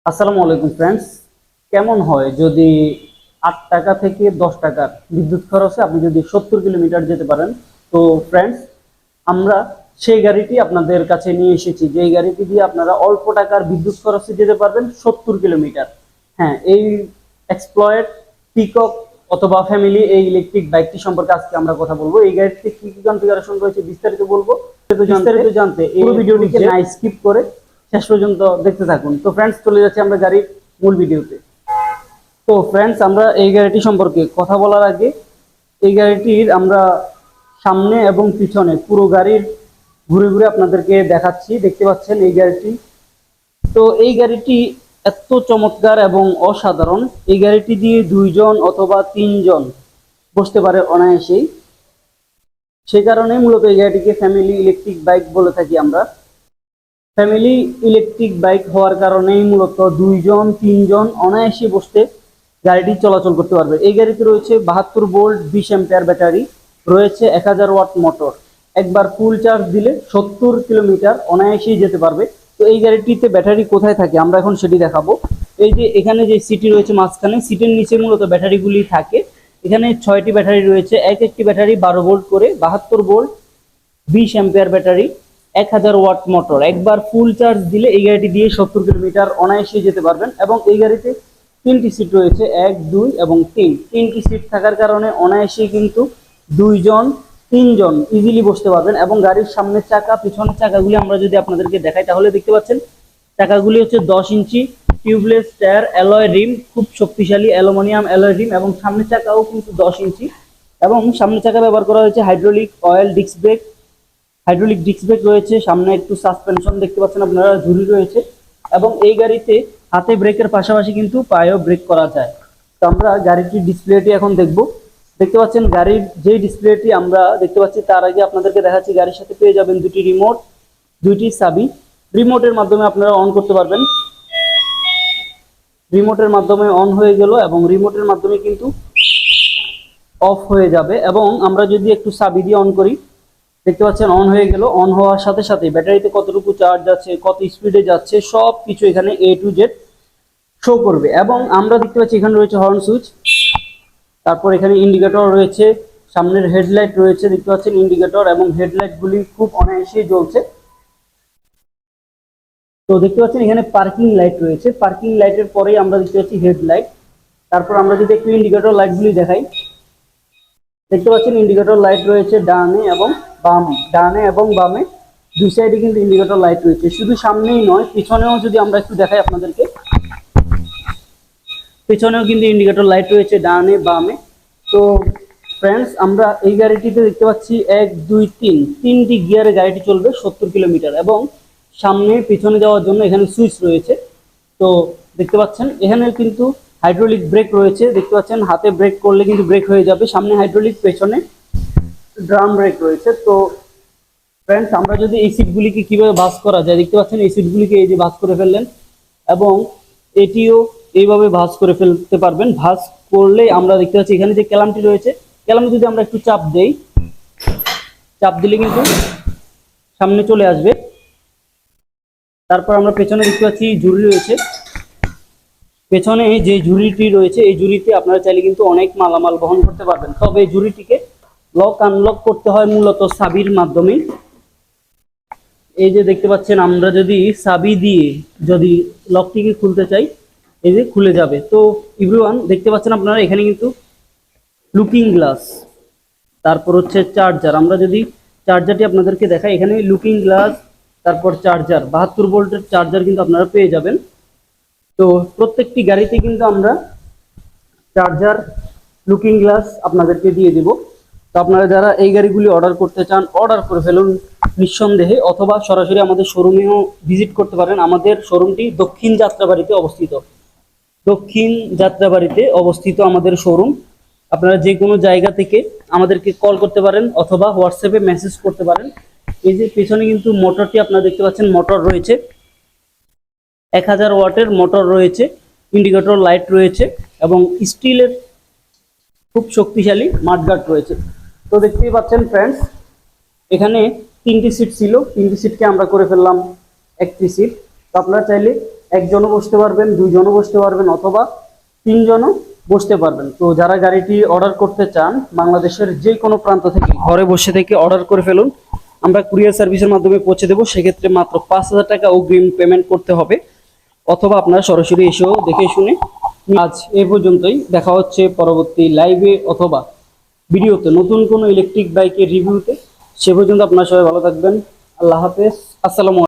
আসসালামু আলাইকুম ফ্রেন্ডস। কেমন হয় যদি 8 টাকা থেকে 10 টাকার বিদ্যুৎ খরচে আপনি যদি 70 কিলোমিটার যেতে পারেন? তো ফ্রেন্ডস, আমরা সেই গাড়িটি আপনাদের কাছে নিয়ে এসেছি, যে গাড়িটি দিয়ে আপনারা অল্প টাকার বিদ্যুৎ খরচে যেতে পারবেন 70 কিলোমিটার। হ্যাঁ, এই এক্সপ্লয়েড পিকক অথবা ফ্যামিলি এই ইলেকট্রিক বাইকটি সম্পর্কে আজকে আমরা কথা বলবো। এই গাড়িতে কি কি কনফিগারেশন রয়েছে বিস্তারিত বলবো। বিস্তারিত জানতে এই ভিডিওটিকে না স্কিপ করে শেষ পর্যন্ত দেখতে থাকুন। তো ফ্রেন্ডস, চলে যাচ্ছি আমরা গাড়ির মূল ভিডিওতে। তো ফ্রেন্ডস, আমরা এই গাড়িটি সম্পর্কে কথা বলার আগে এই গাড়িটির আমরা সামনে এবং পিছনে পুরো গাড়ির ঘুরে ঘুরে আপনাদেরকে দেখাচ্ছি। দেখতে পাচ্ছেন এই গাড়িটি। তো এই গাড়িটি এত চমৎকার এবং অসাধারণ। এই গাড়িটি দিয়ে 2 জন অথবা 3 জন বসতে পারে অনায়াসেই। সেই কারণে মূলত এই গাড়িটিকে ফ্যামিলি ইলেকট্রিক বাইক বলে থাকি আমরা। ফ্যামিলি ইলেকট্রিক বাইক হওয়ার কারণেই মূলত 2 জন 3 জন অনায়াসে বসতে গাড়িটি চলাচল করতে পারবে। এই গাড়িতে রয়েছে 72 ভোল্ট 20 অ্যাম্পিয়ার ব্যাটারি, রয়েছে 1000 ওয়াট মোটর। একবার ফুল চার্জ দিলে 70 কিলোমিটার অনায়াসেই যেতে পারবে। তো এই গাড়িটিতে ব্যাটারি কোথায় থাকে আমরা এখন সেটি দেখাবো। এই যে এখানে যে সিটি রয়েছে মাঝখানে, সিটের নিচে মূলত ব্যাটারিগুলি থাকে। এখানে 6টি ব্যাটারি রয়েছে। একটি ব্যাটারি 12 ভোল্ট করে, 72 volt 20 ampere battery, 1000 watt motor. একবার ফুল চার্জ দিলে এই গাড়িটি দিয়ে 70 কিলোমিটার অনায়াসে যেতে পারবেন। এবং এই গাড়িতে 3টি সিট রয়েছে, 1, 2 এবং 3। 3টি সিট থাকার কারণে অনায়াসে কিন্তু 2 জন 3 জন ইজিলি বসতে পারবেন। এবং গাড়ির সামনের চাকা পিছনের চাকাগুলি আমরা যদি আপনাদেরকে দেখাই তাহলে দেখতে পাচ্ছেন চাকাগুলি হচ্ছে 10 ইঞ্চি টিউবলেস টায়ার, অ্যালয় রিম, খুব শক্তিশালী অ্যালুমিনিয়াম অ্যালয় রিম। এবং সামনের চাকাও কিন্তু 10 ইঞ্চি। এবং সামনের চাকা ব্যবহার করা হয়েছে hydraulic oil disc brake. Hydraulic disc brake রয়েছে, সামনে একটু সাসপেনশন দেখতে পাচ্ছেন আপনারা, ঝুড়ি রয়েছে। এবং এই গাড়িতে হাতে ব্রেকের পাশাপাশি কিন্তু পায়েও ব্রেক করা যায়। তো আমরা গাড়িটির ডিসপ্লেটি এখন দেখব। দেখতে পাচ্ছেন গাড়ির যে ডিসপ্লেটি আমরা দেখতে পাচ্ছি, তার আগে আপনাদেরকে দেখাচ্ছি গাড়ির সাথে পেয়ে যাবেন 2টি রিমোট, 2টি চাবি। রিমোটের মাধ্যমে আপনারা অন করতে পারবেন। রিমোটের মাধ্যমে অন হয়ে গেল এবং রিমোটের মাধ্যমে কিন্তু অফ হয়ে যাবে। এবং আমরা যদি একটু চাবি দিয়ে অন করি, দেখতে পাচ্ছেন অন হয়ে গেল। অন হওয়ার সাথে সাথে ব্যাটারিতে কতটুকু চার্জ আছে, কত স্পিডে যাচ্ছে, সব কিছু এখানে A to Z শো করবে। এবং আমরা দেখতে পাচ্ছি এখানে রয়েছে হর্ন সুইচ, তারপর এখানে ইন্ডিকেটর রয়েছে, সামনের হেডলাইট রয়েছে। দেখতে পাচ্ছেন ইন্ডিকেটর এবং হেডলাইটগুলি খুব অনায়াসেই জ্বলছে। তো দেখতে পাচ্ছেন এখানে পার্কিং লাইট রয়েছে। পার্কিং লাইটের পরেই আমরা দেখতে পাচ্ছি হেডলাইট। তারপর আমরা যদি একটু ইন্ডিকেটর লাইটগুলি দেখাই, দেখতে পাচ্ছেন ইন্ডিকেটর লাইট রয়েছে ডানে এবং বামে। ডানে এবং বামে 2 সাইডে কিন্তু ইন্ডিকেটর লাইট রয়েছে। শুধু সামনেই নয়, পিছনেও যদি আমরা একটু দেখাই আপনাদেরকে, পিছনেও কিন্তু ইন্ডিকেটর লাইট রয়েছে ডানে বামে। তো ফ্রেন্ডস, আমরা এই গাড়িটিতে দেখতে পাচ্ছি 1, 2, 3 তিনটি গিয়ারে গাড়িটি চলবে 70 কিলোমিটার। এবং সামনে পিছনে যাওয়ার জন্য এখানে সুইচ রয়েছে। তো দেখতে পাচ্ছেন এখানে কিন্তু হাইড্রোলিক ব্রেক রয়েছে। দেখতে পাচ্ছেন হাতে ব্রেক করলে কিন্তু ব্রেক হয়ে যাবে। সামনে হাইড্রোলিক, পেছনে ড্রাম ব্রেক রয়েছে। তো ফ্রেন্ডস, আমরা যদি এই সিটগুলিকে কিভাবে ভাঁজ করা যায়, দেখতে পাচ্ছেন এই সিটগুলিকে এই যে ভাঁজ করে ফেললেন এবং এটিও এইভাবে ভাঁজ করে ফেলতে পারবেন। ভাঁজ করলে আমরা দেখতে পাচ্ছি এখানে যে ক্যালামটি রয়েছে, ক্যালামে যদি আমরা একটু চাপ দেই, চাপ দিলে কিন্তু সামনে চলে আসবে। তারপর আমরা পেছনে দেখতে পাচ্ছি ঝুড়ি রয়েছে। পেছনে যে ঝুড়িটি রয়েছে, এই ঝুড়িতে আপনারা চাইলে কিন্তু অনেক মালামাল বহন করতে পারবেন। তবে এই ঝুড়িটিকে লক আনলক করতে হয় মূলত চাবির মাধ্যমে। এই যে দেখতে পাচ্ছেন, আমরা যদি চাবি দিয়ে যদি লকটিকে খুলতে চাই, এই যে খুলে যাবে। তো এভরিওয়ান, দেখতে পাচ্ছেন আপনারা এখানে কিন্তু লুকিং গ্লাস, তারপর হচ্ছে চার্জার। আমরা যদি চার্জারটি আপনাদেরকে দেখাই, এখানে লুকিং গ্লাস, তারপর চার্জার, 72 ভোল্টের চার্জার কিন্তু আপনারা পেয়ে যাবেন। তো প্রত্যেকটি গাড়িতে কিন্তু আমরা চার্জার, লুকিং গ্লাস আপনাদেরকে দিয়ে দিব। তো আপনারা যারা এই গাড়িগুলি অর্ডার করতে চান, অর্ডার করে ফেলুন নিঃসন্দেহে, অথবা সরাসরি আমাদের শোরুমেও ভিজিট করতে পারেন। আমাদের শোরুমটি দক্ষিণ যাত্রাবাড়িতে অবস্থিত। দক্ষিণ যাত্রাবাড়িতে অবস্থিত আমাদের শোরুম। আপনারা যে কোনো জায়গা থেকে আমাদেরকে কল করতে পারেন অথবা হোয়াটসঅ্যাপে মেসেজ করতে পারেন। এই যে পেছনে কিন্তু মোটরটি আপনারা দেখতে পাচ্ছেন, মোটর রয়েছে, 1000 ওয়াটের মোটর রয়েছে, ইন্ডিকেটর লাইট রয়েছে এবং স্টিলের খুব শক্তিশালী মাঠগার্ড রয়েছে। তো দেখতেই পাচ্ছেন ফ্রেন্ডস, এখানে 3টি সিট ছিল, 3টি সিটকে আমরা করে ফেললাম 1টি সিট। তো আপনারা চাইলে একজনও বসতে পারবেন, দুইজনও বসতে পারবেন, অথবা তিনজনও বসতে পারবেন। তো যারা গাড়িটি অর্ডার করতে চান, বাংলাদেশের যে কোনো প্রান্ত থেকে ঘরে বসে থেকে অর্ডার করে ফেলুন, আমরা কুরিয়ার সার্ভিসের মাধ্যমে পৌঁছে দেবো। সেক্ষেত্রে মাত্র 5,000 টাকা অগ্রিম পেমেন্ট করতে হবে, অথবা আপনারা সরাসরি এসেও দেখে শুনে। আজ এ পর্যন্তই, দেখা হচ্ছে পরবর্তী লাইভে অথবা ভিডিওতে নতুন কোনো ইলেকট্রিক বাইকের রিভিউতে। সে পর্যন্ত আপনারা সবাই ভালো থাকবেন। আল্লাহ হাফেজ, আসসালামু আলাইকুম।